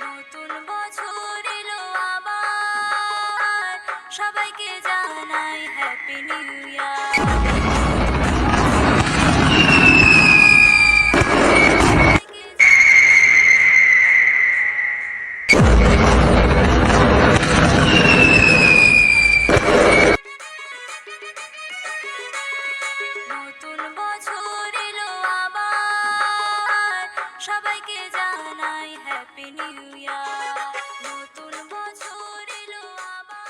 নতুন বছর এলো আবার, সবাইকে জানাই হ্যাপি নিউ নতুন বছর এলো আবার, সবাইকে জানাই হ্যাপি নিউ ইয়ার। নতুন বছর এলো আবার।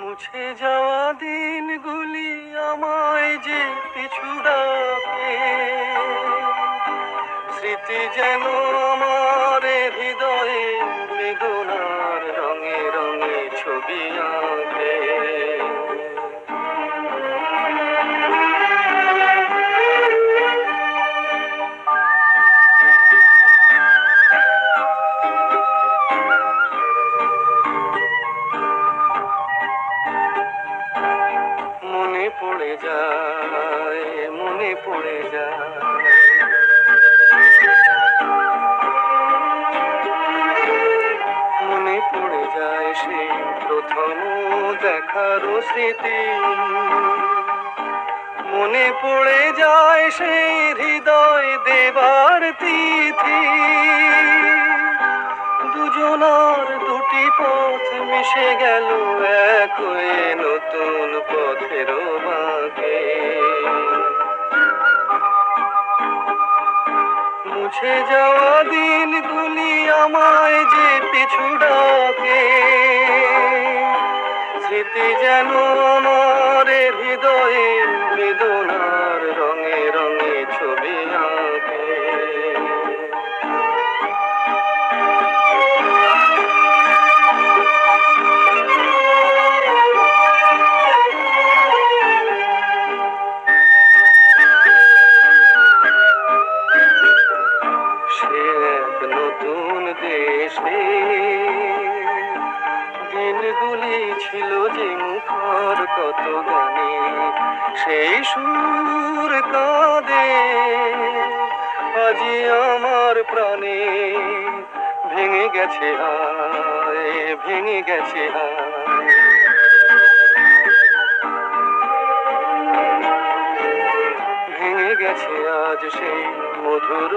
মুছে যাওয়া দিনগুলি আমায় যে পিছু ডাকে, স্মৃতি যেন আমার হৃদয়ে বেদনার রঙে রঙে ছবি আঁকে। মনে পড়ে যায়, মনে পড়ে যায়, মনে পড়ে যায় সেই প্রথম দেখার স্মৃতি। মনে পড়ে যায় সেই হৃদয় দেবার তিথি। দুজনার দুটি পথ মিশে গেল এক হয়ে নতুন পথের বাঁকে। মুছে যাওয়া দিনগুলি আমায় যে পিছু ডাকে, স্মৃতি যেন আমার হৃদয়ে বেদনার রঙে রঙে ছবি আঁকে। নতুন দেশে দিনগুলি ছিল যে মুখর কত গানে, সেই সুর কাঁদে আজি আমার প্রাণে। ভেঙে গেছে হায়, ভেঙে গেছে হায়, ভেঙে গেছে আজ সেই মধুর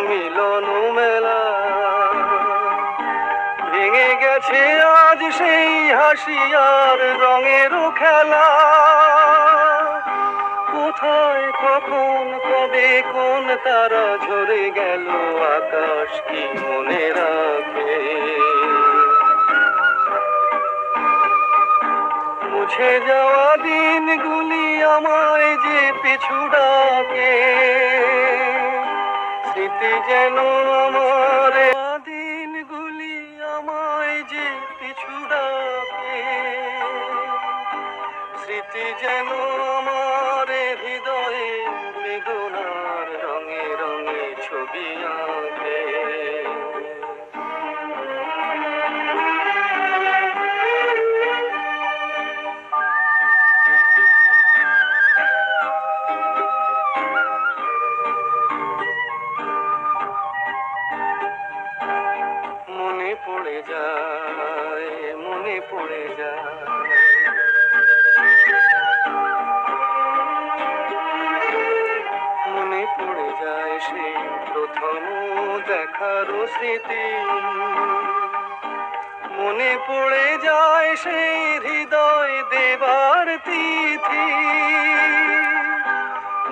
মিলন মেলা। ভেঙে গেছে আজ সেই হাসি আর রঙের খেলা। কোথায় কখন কবে কোন তারা ঝরে গেল আকাশ কি মনে রাখে। মুছে যাওয়া দিনগুলি আমায় যে পিছু ডাকে, স্মৃতি যেন আমার দিনগুলি আমায় যে পিছু ডাকে, স্মৃতি যেন আমার হৃদয়ে বেদনার রঙে রঙে ছবি আঁকে। পড়ে যায়, মনে পড়ে যায়। মনে পড়ে যায় সেই প্রথম দেখার স্মৃতি, মনে পড়ে যায় সেই হৃদয় দেবার তিথি।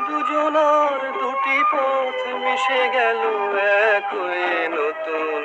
দুজনার দুটি পথ মিশে গেল এক হয়ে নতুন